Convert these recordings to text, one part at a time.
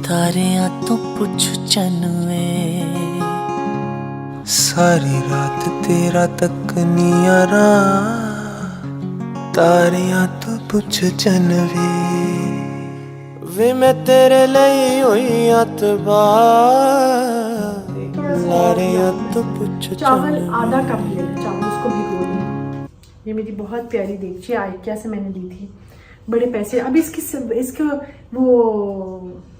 तारियां तो पुछ चनवे, सारी रात तेरा तक नियारा, तारियां तो पुछ चनवे वे मैं तेरे लिए हुई अतबा, तारियां तो पुछ चावल चनवे। आधा कप ले लें, चावल उसको भिगो दें। ये मेरी बहुत प्यारी देगची आइकिया से मैंने ली थी, बड़े पैसे। अभी इसके वो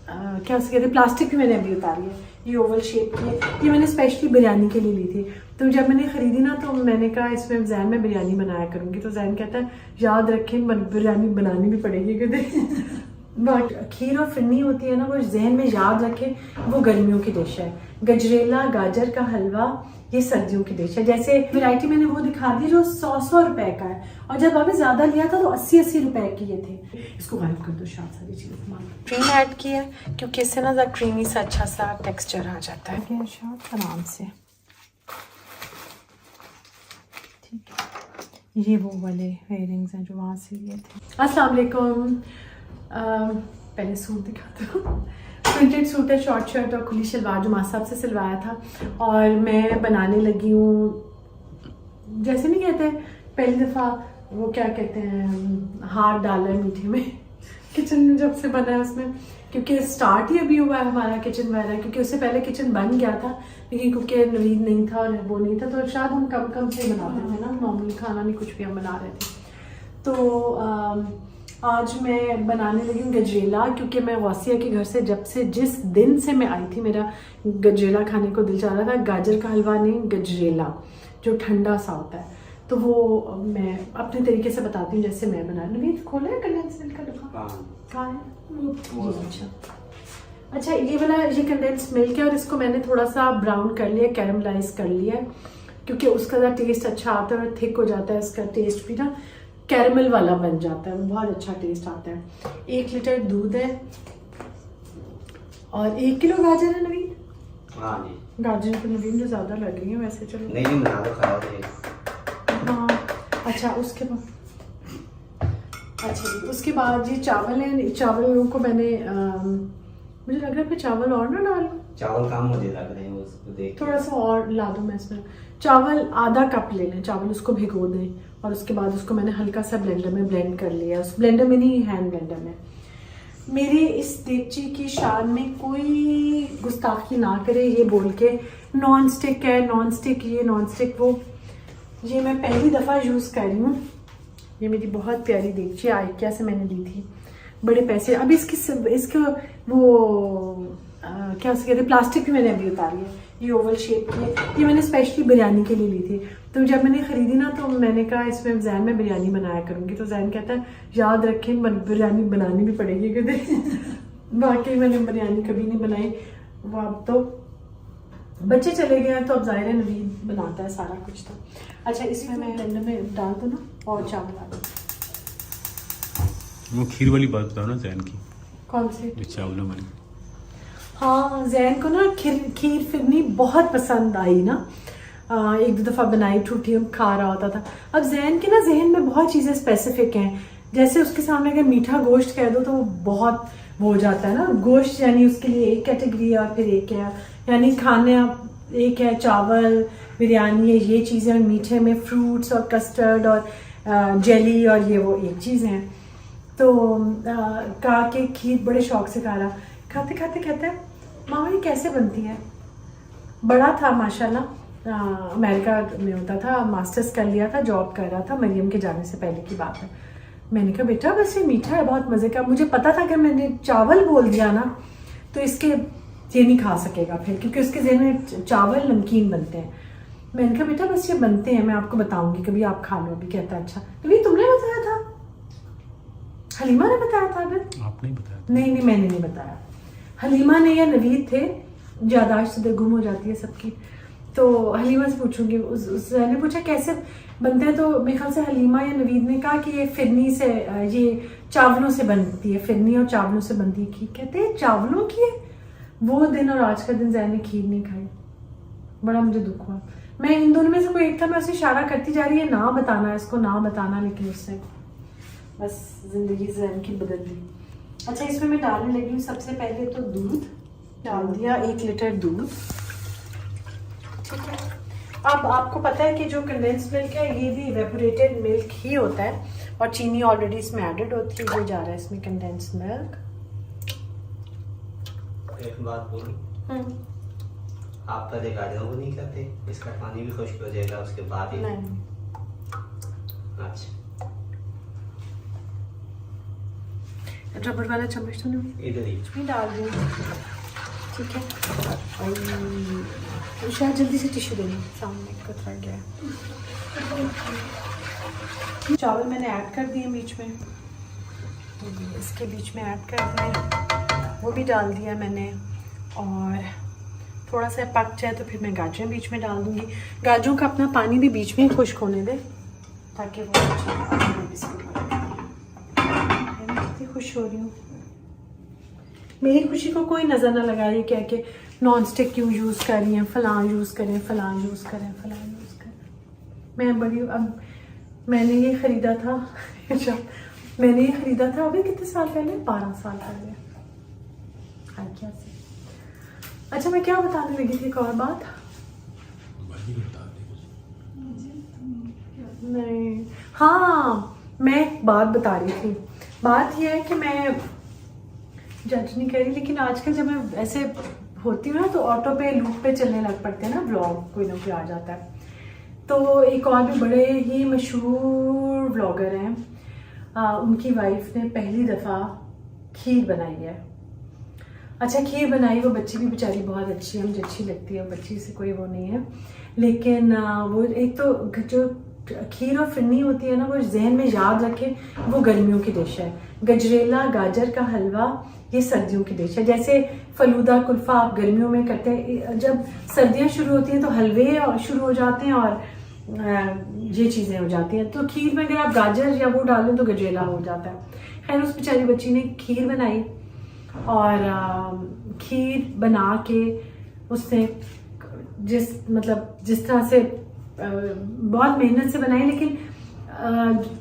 क्या उसे कहते हैं, प्लास्टिक भी मैंने अभी उतारी है। ये ओवल शेप की है, ये मैंने स्पेशली बिरयानी के लिए ली थी। तो जब मैंने खरीदी ना तो मैंने कहा इसमें जैन में बिरयानी बनाया करूँगी। तो जैन कहता है याद रखें बिरयानी बनानी भी पड़ेगी क्योंकि खीर और फिरनी होती है ना, वो जहन में याद रखें, वो गर्मियों की डिश है। गजरेला गाजर का हलवा ये सर्दियों की डिश है। जैसे वैरायटी मैंने वो दिखा दी जो 100 रुपए का है, और जब अभी ज्यादा लिया था तो 80 रुपए की ये थे। इसको गायब कर दो, शायद सारी चीजें क्रीम ऐड की है क्योंकि इससे ना ज़रा क्रीमी सा अच्छा सा टेक्सचर आ जाता है। आराम से ठीक है। ये वो वाले इयररिंग्स हैं जो वहाँ से लिए थे। अस्सलाम वालेकुम। पहले सूट दिखाते हूँ। प्रिंटेड सूट है, शॉर्ट शर्ट और खुली शलवार जो माँ साहब से सिलवाया था, और मैं बनाने लगी हूँ। जैसे नहीं कहते पहली दफ़ा वो क्या कहते हैं, हाथ डाला है मीठे में किचन में जब से बना है उसमें, क्योंकि स्टार्ट ही अभी हुआ है हमारा किचन वाला, क्योंकि उससे पहले किचन बन गया था लेकिन क्योंकि नवीद नहीं था और वो नहीं था तो शायद हम कम कम से बनाते थे ना, नॉर्मली खाना नहीं कुछ भी हम बना रहे थे। तो आज मैं बनाने लगी हूँ गजरेला, क्योंकि मैं गौसिया के घर से जिस दिन से मैं आई थी मेरा गजरेला खाने को दिल चाह रहा था। गाजर का हलवा नहीं, गजरेला जो ठंडा सा होता है। तो वो मैं अपने तरीके से बताती हूँ जैसे मैं बना रही हूँ। खोला है कंडेंस मिल्क का डब्बा कहाँ है? अच्छा ये वाला ये कंडेंस मिल्क है, और इसको मैंने थोड़ा सा ब्राउन कर लिया, कैरमलाइज कर लिया है, क्योंकि उसका टेस्ट अच्छा आता है और थिक हो जाता है। इसका टेस्ट भी ना कैरमल वाला बन जाता है, बहुत अच्छा टेस्ट आता है। 1 लीटर दूध है और 1 किलो गाजर है नवीन। हाँ जी, गाजर तो नवीन जो ज्यादा लग रही है वैसे, चलो नहीं बना दो, खराब है। हाँ अच्छा उसके बाद अच्छा जी उसके बाद ये चावल है। चावलों को मैंने मुझे लग रहा है फिर चावल और ना डालूं, चावल काम मुझे लग रहे हैं उसको देख थोड़ा सा और ला दूं मैं इसमें। चावल आधा कप ले लें, चावल उसको भिगो दें, और उसके बाद उसको मैंने हल्का सा ब्लेंडर में ब्लेंड कर लिया। उस ब्लेंडर में नहीं, हैंड ब्लेंडर में। मेरे इस देगची की शान में कोई गुस्ताखी ना करे ये बोल के, नॉन स्टिक है, नॉन स्टिक ये, नॉन स्टिक वो। ये मैं पहली दफ़ा यूज़ कर रही हूँ। ये मेरी बहुत प्यारी देगची आइकिया से मैंने ली थी, बड़े पैसे। अभी इसके वो क्या उसे कहते हैं, प्लास्टिक भी मैंने अभी उतारी है। ये ओवल शेप की है, ये मैंने स्पेशली बिरयानी के लिए ली थी। तो जब मैंने खरीदी ना तो मैंने कहा इसमें जैन में बिरयानी बनाया करूँगी। तो जैन कहता है याद रखें बिरयानी बनानी भी पड़ेगी क्योंकि बाकी मैंने बिरयानी कभी नहीं बनाई। वो अब तो बच्चे चले गए हैं तो अब ज़ाहिर है नवीद बनाता है सारा कुछ। तो अच्छा इसमें मैं ब्लेंडर में डाल दूँ ना, और चावल डाल दूँ। वो खीर वाली बात बताओ ना जैन की, कौन सी? जो चावलों वाली। हाँ जैन को ना खीर फिरनी बहुत पसंद आई ना। 1-2 दफ़ा बनाई, ठूठी खा रहा होता था। अब जैन के ना जहन में बहुत चीज़ें स्पेसिफिक हैं, जैसे उसके सामने अगर मीठा गोश्त कह दो तो वो बहुत वो हो जाता है ना। गोश्त यानी उसके लिए एक कैटेगरी है और फिर एक है, यानी खाने एक है चावल बिरयानी है ये चीज़ें, और मीठे में फ्रूट्स और कस्टर्ड और जेली और ये वो एक चीज़ हैं। तो कहा कि खीर बड़े शौक से खा रहा, खाते खाते कहते हैं मामा ये कैसे बनती है। बड़ा था माशाल्लाह, अमेरिका में होता था, मास्टर्स कर लिया था, जॉब कर रहा था, मरियम के जाने से पहले की बात है। मैंने कहा बेटा बस ये मीठा है, बहुत मज़े का। मुझे पता था कि मैंने चावल बोल दिया ना तो इसके ये नहीं खा सकेगा फिर, क्योंकि उसके जहन में चावल नमकीन बनते हैं। मैंने कहा बेटा बस ये बनते हैं, मैं आपको बताऊंगी कभी, आप खा लो। अभी कहता अच्छा कभी तुमने बताया था, हलीमा ने बताया था। अगर आपने ही बताया? नहीं मैंने नहीं बताया, हलीमा ने या नवीद थे, याददाश्त सुबह गुम हो जाती है सबकी। तो हलीमा से पूछूंगी। उसने पूछा कैसे बनते हैं, तो मेरे ख्याल से हलीमा या नवीद ने कहा कि ये फिरनी से, ये चावलों से बनती है, फिरनी और चावलों से बनती है खीर। कहते हैं चावलों की है। वो दिन और आज का दिन जैन ने खीर नहीं खाई, बड़ा मुझे दुख हुआ। मैं इन दोनों में से कोई एक था, मैं उसे इशारा करती जा रही है ना बताना इसको, ना बताना, लेकिन उससे बस ज़िंदगी जहन की बदल दी। अच्छा, इसमें मैं डालने लगी हूँ सबसे पहले तो दूध डाल दिया, 1 लीटर दूध। ठीक है, अब आपको पता है कि जो कंडेंस मिल्क है ये भी इवेपोरेटेड मिल्क ही होता है और चीनी ऑलरेडी इसमें एडेड होती है। ये जा रहा है इसमें कंडेंस मिल्क। एक बात बोलूं, आप पहले गाजरों को नहीं करते, इसका पानी भी खुश्क हो जाएगा उसके बाद ही। नहीं, अच्छा, रबड़ वाला चम्मच तो नहीं इधर ही इसमें डाल दूँ। ठीक है, और शायद जल्दी से टिश्यू देंगे, सामने कतरा गया है। चावल मैंने ऐड कर दिए बीच में, इसके बीच में ऐड कर दिए, वो भी डाल दिया मैंने। और थोड़ा सा पक जाए तो फिर मैं गाजरें बीच में डाल दूँगी। गाजरों का अपना पानी भी बीच में खुश्क होने दें ताकि वो कितनी खुश हो रही हूँ। मेरी खुशी को कोई नज़र ना लगाए क्या कि नॉन स्टिक क्यों यूज़ कर रही हैं, फ़लाँ यूज़ करें, फ़लाँ यूज़ करें, फ़लाँ यूज़ करें। मैं बड़ी अब मैंने ये ख़रीदा था मैंने ये ख़रीदा था अभी कितने साल पहले, 12 साल पहले। क्या से। अच्छा, मैं क्या बताने लगी थी, एक और बात नहीं, हाँ मैं एक बात बता रही थी। बात यह है कि मैं जज नहीं कर रही, लेकिन आजकल जब मैं ऐसे होती हूँ ना तो ऑटो पे लूप पे चलने लग पड़ते हैं ना, व्लॉग कोई ना कोई आ जाता है। तो एक और भी बड़े ही मशहूर व्लॉगर हैं, उनकी वाइफ ने पहली दफ़ा खीर बनाई है। अच्छा, खीर बनाई, वो बच्ची भी बेचारी बहुत अच्छी है, मुझे अच्छी लगती है, बच्ची से कोई वो नहीं है। लेकिन वो एक तो जो खीर और फिरनी होती है ना, वो जहन में याद रखे, वो गर्मियों की डिश है। गजरेला गाजर का हलवा ये सर्दियों की डिश है। जैसे फलूदा कुल्फ़ा आप गर्मियों में करते हैं, जब सर्दियाँ शुरू होती हैं तो हलवे शुरू हो जाते हैं और ये चीज़ें हो जाती हैं। तो खीर में अगर आप गाजर या वो डालें तो गजरेला हो जाता है। खैर, उस बेचारी बच्ची ने खीर बनाई और खीर बना के उसने जिस तरह से बहुत मेहनत से बनाई, लेकिन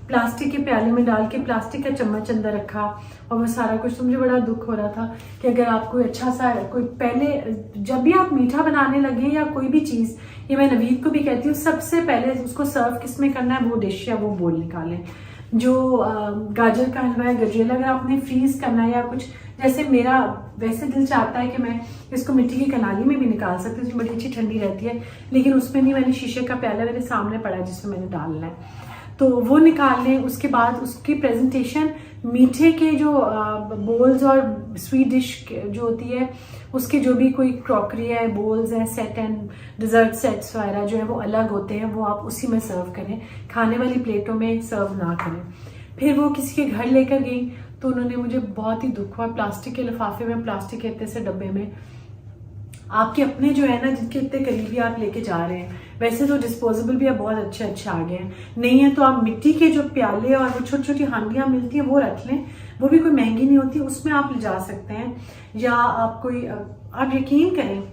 प्लास्टिक के प्याले में डाल के प्लास्टिक का चम्मच अंदर रखा और वो सारा कुछ। तो मुझे बड़ा दुख हो रहा था कि अगर आप कोई अच्छा सा कोई पहले जब भी आप मीठा बनाने लगे या कोई भी चीज़, ये मैं नवीद को भी कहती हूँ, सबसे पहले उसको सर्व किस में करना है वो डिश या वो बोल निकालें। जो गाजर का हलवा है, गजरेला, अगर आपने फ्रीज करना है या कुछ, जैसे मेरा वैसे दिल चाहता है कि मैं इसको मिट्टी की कनाली में भी निकाल सकती हूँ, बड़ी अच्छी ठंडी रहती है, लेकिन उसमें नहीं, मैंने शीशे का प्याला मेरे सामने पड़ा है जिसमें मैंने डालना है, तो वो निकाल लें। उसके बाद उसकी प्रेजेंटेशन मीठे के जो बोल्स और स्वीट डिश जो होती है उसके जो भी कोई क्रॉकरी है, बोल्स हैं, सेट एंड डिज़र्ट सेट्स वगैरह जो है वो अलग होते हैं, वो आप उसी में सर्व करें, खाने वाली प्लेटों में सर्व ना करें। फिर वो किसी के घर लेकर गई तो उन्होंने, मुझे बहुत ही दुख हुआ, प्लास्टिक के लिफाफे में, प्लास्टिक के इतने से डब्बे में, आपके अपने जो है ना जिनके इतने करीबी आप लेके जा रहे हैं, वैसे तो डिस्पोजेबल भी अब बहुत अच्छे आ गए हैं, नहीं है तो आप मिट्टी के जो प्याले और वो छोटी छोटी हांडियाँ मिलती हैं वो रख लें, वो भी कोई महंगी नहीं होती, उसमें आप ले जा सकते हैं। या आप कोई, आप यकीन करें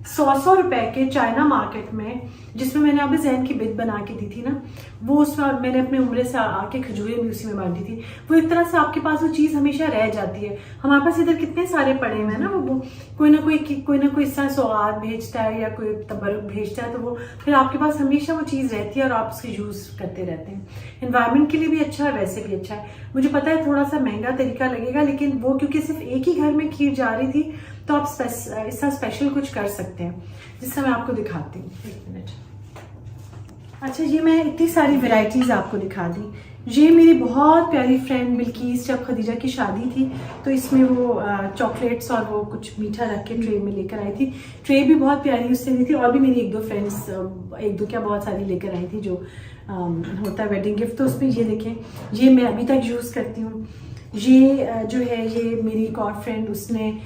100 रुपए के चाइना मार्केट में, जिसमें मैंने अभी जैन की बिद बना के दी थी ना, वो उसमें मैंने अपने उम्र से आके खजूरें भी उसी में बांटी थी। वो एक तरह से आपके पास वो चीज़ हमेशा रह जाती है। हमारे पास इधर कितने सारे पड़े हुए हैं ना, वो कोई ना कोई इस तरह सौगात भेजता है या कोई तबरुक भेजता है, तो वो फिर आपके पास हमेशा वो चीज़ रहती है और आप उसकी यूज़ करते रहते हैं। एनवायरनमेंट के लिए भी अच्छा है, वैसे भी अच्छा है। मुझे पता है थोड़ा सा महंगा तरीका लगेगा, लेकिन वो क्योंकि सिर्फ एक ही घर में खीर जा रही थी, तो आप इसका स्पेशल कुछ कर सकते हैं, जिससे मैं आपको दिखाती हूँ। 1 मिनट। अच्छा, ये मैं इतनी सारी वैरायटीज़ आपको दिखा दी। ये मेरी बहुत प्यारी फ्रेंड बिल्किस, जब खदीजा की शादी थी तो इसमें वो चॉकलेट्स और वो कुछ मीठा रख के ट्रे में लेकर आई थी। ट्रे भी बहुत प्यारी उससे दी थी, और भी मेरी 1-2 फ्रेंड्स, 1-2 क्या बहुत सारी लेकर आई थी, जो होता है वेडिंग गिफ्ट। तो उसमें ये देखें, ये मैं अभी तक यूज़ करती हूँ। ये जो है, ये मेरी एक और फ्रेंड, उसने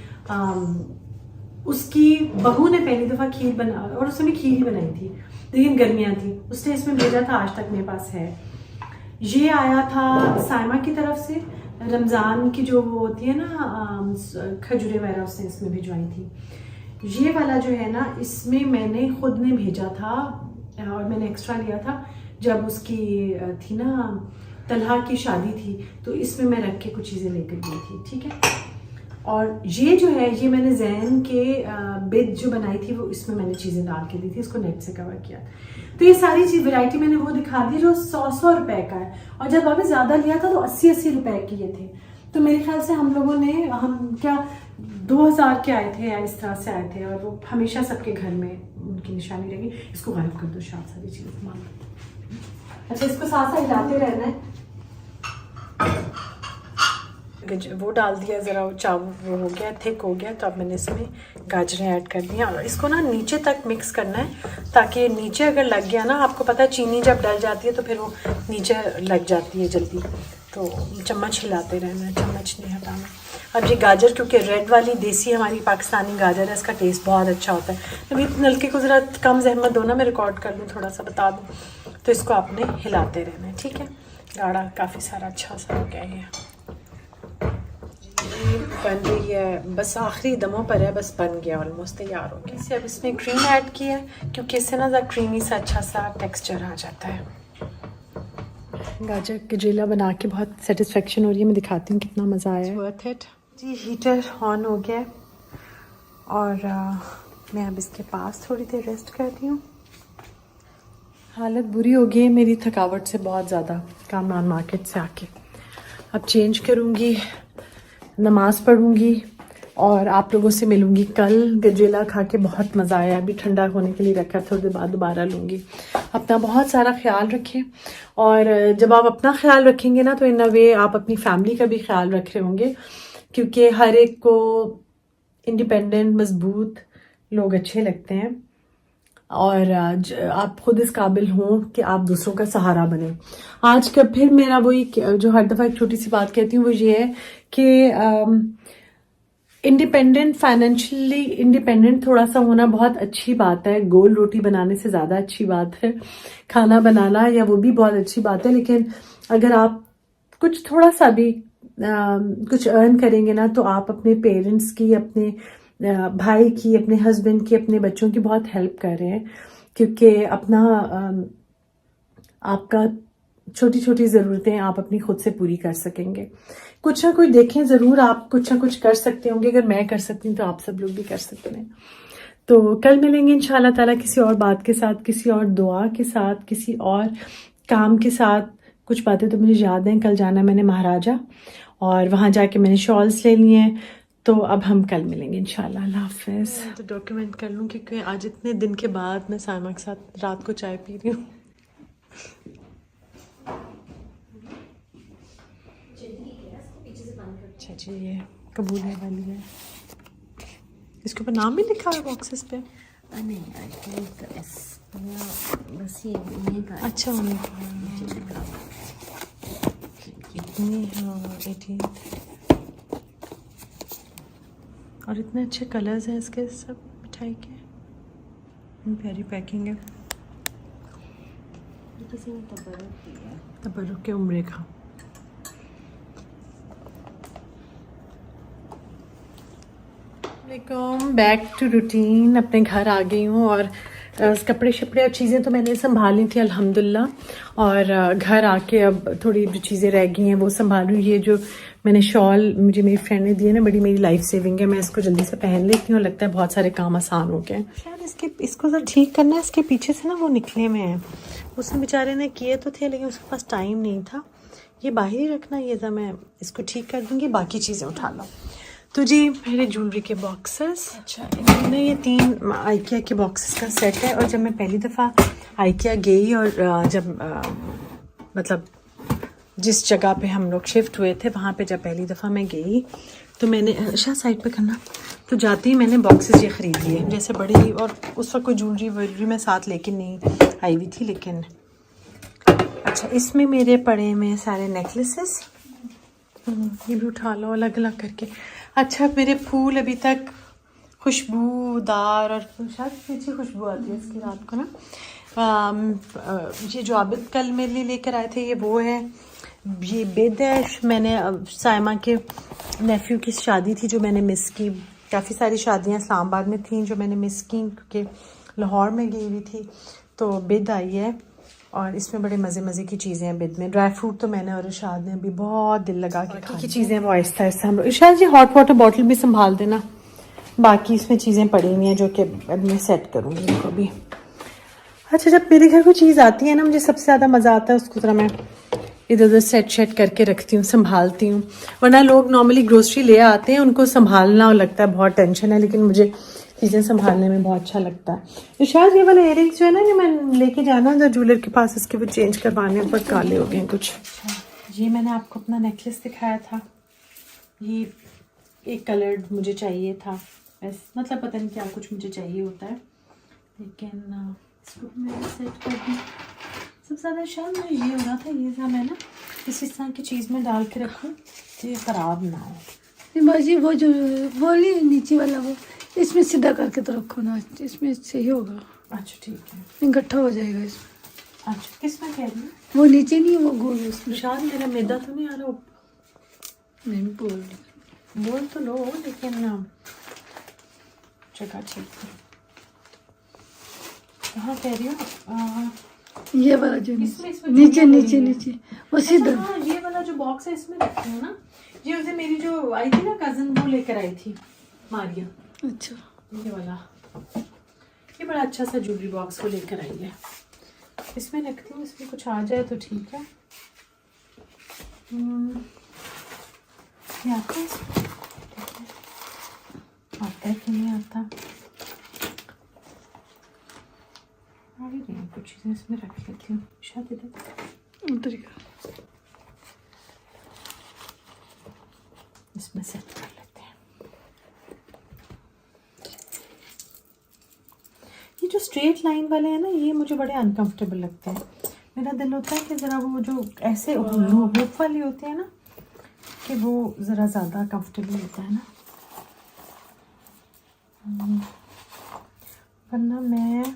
उसकी बहू ने पहली दफ़ा खीर बना, और उसने भी खीर ही बनाई थी, लेकिन गर्मियाँ थी, उसने इसमें भेजा था, आज तक मेरे पास है। ये आया था साइमा की तरफ से, रमज़ान की जो वो होती है ना खजूरें वगैरह, उसने इसमें भिजवाई थी। ये वाला जो है ना, इसमें मैंने खुद ने भेजा था और मैंने एक्स्ट्रा लिया था जब उसकी थी ना तलहा की शादी थी तो इसमें मैं रख के कुछ चीज़ें लेकर गई थी, ठीक है। और ये जो है ये मैंने जैन के बिद जो बनाई थी वो इसमें मैंने चीज़ें डाल के दी थी, इसको नेट से कवर किया। तो ये सारी चीज़ वैरायटी मैंने वो दिखा दी जो 100 रुपए का है, और जब अभी ज़्यादा लिया था तो 80 रुपए के ये थे। तो मेरे ख्याल से हम लोगों ने हम क्या 2000 के आए थे या इस तरह से आए थे, और वो हमेशा सबके घर में उनकी निशानी रहेगी। इसको गायब कर दो, सारी चीज़ें मान। अच्छा, इसको साथ साथ हिलाते रहना है। वो डाल दिया, ज़रा वो हो गया, थिक हो गया, तो अब मैंने इसमें गाजरें ऐड कर दी। और इसको ना नीचे तक मिक्स करना है, ताकि नीचे अगर लग गया ना, आपको पता है चीनी जब डल जाती है तो फिर वो नीचे लग जाती है जल्दी, तो चम्मच हिलाते रहना है, चम्मच नहीं हटाना। अब ये गाजर क्योंकि रेड वाली देसी हमारी पाकिस्तानी गाजर है, इसका टेस्ट बहुत अच्छा होता है। अभी नलके को ज़रा कम जहमत दो ना, मैं रिकॉर्ड कर लूँ, थोड़ा सा बता दूँ। तो इसको आपने हिलाते रहना है, ठीक है। गाढ़ा काफ़ी सारा अच्छा सा हो गया ये बन रही है, बस आखिरी दमों पर है, बस बन गया, ऑलमोस्ट तैयार हो गया। इसे अब इसमें क्रीम ऐड की है क्योंकि इससे ना ज़रा क्रीमी सा अच्छा सा टेक्सचर आ जाता है। गाजर गजेला बना के बहुत सेटिस्फेक्शन हो रही है, मैं दिखाती हूँ कितना मज़ा आया है। वर्थ इट जी। हीटर ऑन हो गया और मैं अब इसके पास थोड़ी देर रेस्ट करती हूँ। हालत बुरी हो गई है मेरी थकावट से बहुत ज़्यादा, कामरान मार्केट से आके। अब चेंज करूँगी, नमाज़ पढ़ूँगी और आप लोगों से मिलूँगी कल। गजेला खा के बहुत मज़ा आया, अभी ठंडा होने के लिए रखा, थोड़ी देर बाद दोबारा लूँगी। अपना बहुत सारा ख्याल रखें, और जब आप अपना ख्याल रखेंगे ना तो इन अ वे आप अपनी फैमिली का भी ख्याल रख रहे होंगे, क्योंकि हर एक को इंडिपेंडेंट मजबूत लोग अच्छे लगते हैं, और आप खुद इस काबिल हों कि आप दूसरों का सहारा बने। आज का फिर मेरा वही जो हर दफ़ा एक छोटी सी बात कहती हूँ वो ये है कि इंडिपेंडेंट, फाइनेंशियली इंडिपेंडेंट थोड़ा सा होना बहुत अच्छी बात है। गोल रोटी बनाने से ज़्यादा अच्छी बात है खाना बनाना, या वो भी बहुत अच्छी बात है। लेकिन अगर आप कुछ थोड़ा सा भी कुछ अर्न करेंगे ना, तो आप अपने पेरेंट्स की, अपने भाई की, अपने हस्बैंड की, अपने बच्चों की बहुत हेल्प कर रहे हैं, क्योंकि अपना आपका छोटी छोटी ज़रूरतें आप अपनी खुद से पूरी कर सकेंगे। कुछ ना कुछ देखें ज़रूर, आप कुछ ना कुछ कर सकते होंगे। अगर मैं कर सकती हूँ तो आप सब लोग भी कर सकते हैं। तो कल मिलेंगे इंशाल्लाह ताला किसी और बात के साथ, किसी और दुआ के साथ, किसी और काम के साथ। कुछ बातें तो मुझे याद हैं, कल जाना मैंने महाराजा और वहाँ जाके मैंने शॉल्स ले लिए हैं। तो अब हम कल मिलेंगे इंशाल्लाह। अल्लाह हाफ़िज़। तो डॉक्यूमेंट कर लूँ क्योंकि आज इतने दिन के बाद मैं साइमा के साथ रात को चाय पी रही हूँ। अच्छा जी, ये कबूलिया वाली है, इसके ऊपर नाम भी लिखा है बॉक्सेस पे? नहीं, आई थिंक बस ये का अच्छा उन्हें इतनी, हाँ 18 और इतने अच्छे कलर्स हैं इसके सब मिठाई के, प्यारी पैकिंग है। किसी ने तबरुक दिया, तबरुक के उम्रे का। बैक टू रूटीन, अपने घर आ गई हूँ और कपड़े शपड़े और चीज़ें तो मैंने संभाली थी अल्हम्दुलिल्लाह, और घर आके अब थोड़ी जो चीज़ें रह गई हैं वो संभाल रही हूँ। ये जो मैंने शॉल मुझे मेरी फ्रेंड ने दी है ना, बड़ी मेरी लाइफ सेविंग है, मैं इसको जल्दी से पहन लेती हूँ, लगता है बहुत सारे काम आसान हो गए। शायद इसको जरा ठीक करना है, इसके पीछे से ना वो निकले हुए हैं, उसने बेचारे ने किए तो थे लेकिन उसके पास टाइम नहीं था। ये बाहर ही रखना, ये था, मैं इसको ठीक कर दूँगी, बाकी चीज़ें उठा लो। तो जी मेरे ज्वेलरी के बॉक्सेस, अच्छा इन्होंने ये 3 आइकिया के बॉक्सेस का सेट है। और जब मैं पहली दफ़ा आइकिया गई और जब मतलब जिस जगह पे हम लोग शिफ्ट हुए थे वहाँ पे जब पहली दफ़ा मैं गई तो मैंने शायद साइड पे करना, तो जाते ही मैंने बॉक्सेस ये ख़रीद लिए जैसे बड़ी, और उस वक्त कोई ज्वेलरी मैं साथ लेके नहीं आई हुई थी। लेकिन अच्छा, इसमें मेरे पड़े हुए सारे नेकलेसेस, ये भी उठा लो अलग अलग करके। अच्छा, मेरे फूल अभी तक खुशबूदार और शायद अच्छी खुशबू आती है इसकी रात को ना। ये जो आबिद कल मेरे लिए लेकर आए थे ये वो है, ये बेद है। मैंने साइमा के नेफ्यू की शादी थी जो मैंने मिस की, काफ़ी सारी शादियाँ इस्लामाबाद में थी जो मैंने मिस की क्योंकि लाहौर में गई हुई थी, तो बेद आई है। और इसमें बड़े मज़े मज़े की चीज़ें हैं बिद में। ड्राई फ्रूट तो मैंने और इरशाद ने अभी बहुत दिल लगा के खाई की चीज़ें वो आहिस्ता आहिस्ता हम लोग। इरशाद जी हॉट वाटर बॉटल भी संभाल देना, बाकी इसमें चीज़ें पड़ी हुई हैं जो कि अब मैं सेट करूँगी इनको भी। अच्छा, जब मेरे घर कोई चीज़ आती है ना, मुझे सबसे ज़्यादा मज़ा आता है उसको ज़रा मैं इधर उधर सेट करके रखती हूँ, संभालती हूँ। वरना लोग नॉर्मली ग्रोसरी ले आते हैं, उनको संभालना और लगता है बहुत टेंशन है, लेकिन मुझे चीज़ें संभालने में बहुत अच्छा लगता है। तो शायद ये वाले इयरिंग्स जो है ना, ये मैं लेके जाना उधर ज्वेलर के पास, इसके भी चेंज करवाने हैं, पर काले हो गए हैं कुछ। ये मैंने आपको अपना नेकलेस दिखाया था, ये एक कलर्ड मुझे चाहिए था, बस मतलब पता नहीं क्या कुछ मुझे चाहिए होता है, लेकिन इसको मैंने सेट कर दी। सबसे ज़्यादा शायद मुझे ये हो रहा था, ये था मैं ना किसी तरह की चीज़ में डाल के रखूँ तो ये ख़राब ना हो। बाजी वो जो बोली नीचे वाला वो इसमें सीधा करके तो रखो ना, इसमें सही होगा। अच्छा ठीक है, इकट्ठा हो जाएगा इसमें। अच्छा किस में कह रही है? वो नीचे नहीं, वो गोल उसमें। शायद मेरा मैदा तो नहीं आ रहा, नहीं बोल तो लो, लेकिन जगह ठीक है। कहाँ कह रही हो? ये वाला जो इसमें नीचे नीचे नीचे वो सीधा। अच्छा, हाँ, ये वाला जो बॉक्स है इसमें रखती हूँ ना, ये उसे मेरी जो आई थी ना कजन, वो लेकर आई थी मारिया। अच्छा, ये वाला, ये बड़ा अच्छा सा ज्वेलरी बॉक्स वो लेकर आई है, इसमें रखती हूँ, इसमें कुछ आ जाए तो ठीक है। ये आता है, आता है कि नहीं आता, कुछ चीज़ें इसमें रख लेती हूँ। शायद इधर इसमें सेट कर लेते हैं। ये जो स्ट्रेट लाइन वाले हैं ना, ये मुझे बड़े अनकंफर्टेबल लगते हैं। मेरा दिल होता है कि ज़रा वो जो ऐसे हुप वाली होती है ना, कि वो ज़रा ज़्यादा कंफर्टेबल होता है ना, वरना मैं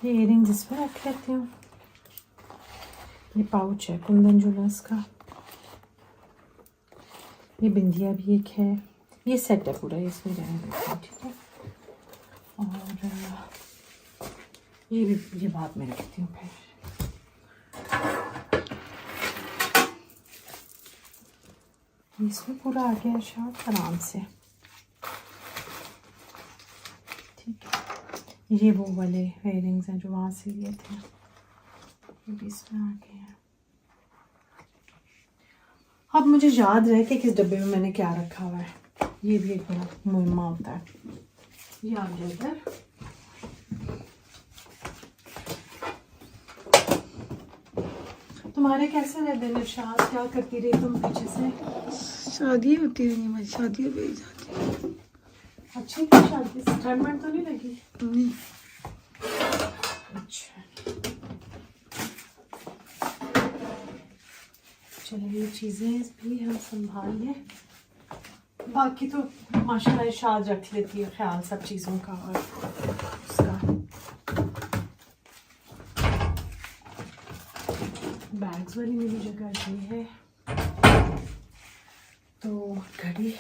ये इयरिंग्स इसमें रख लेती हूँ। ये पाउच है कुंदन ज्वेलर्स का, ये बिंदिया भी एक है, ये सेट है पूरा, इसमें रहने देती हूँ, ठीक है। और ये भी, ये बाद में रखती हूँ फिर। इसमें पूरा आ गया शायद आराम से, ठीक है। ये वो वाले इयरिंग्स हैं जो वहाँ से लिए थे, ये भी इसमें आ गए हैं। अब मुझे याद रहे कि किस डब्बे में मैंने क्या रखा हुआ है, ये भी एक बड़ा मुहिम्मा होता है। ये आ गया इधर, तुम्हारे कैसे रहे दिन इरशाद, क्या करती रही तुम पीछे से? शादी होती रही, मैं शादी हो गई जाती। अच्छी थी शादी, ठंड तो नहीं लगी? नहीं। अच्छा चलो, ये चीज़ें भी हम संभाल लें, बाकी तो माशाल्लाह इरशाद रख लेती है ख्याल सब चीज़ों का। और उसका बैग्स वाली मेरी जगह ये है, तो घड़ी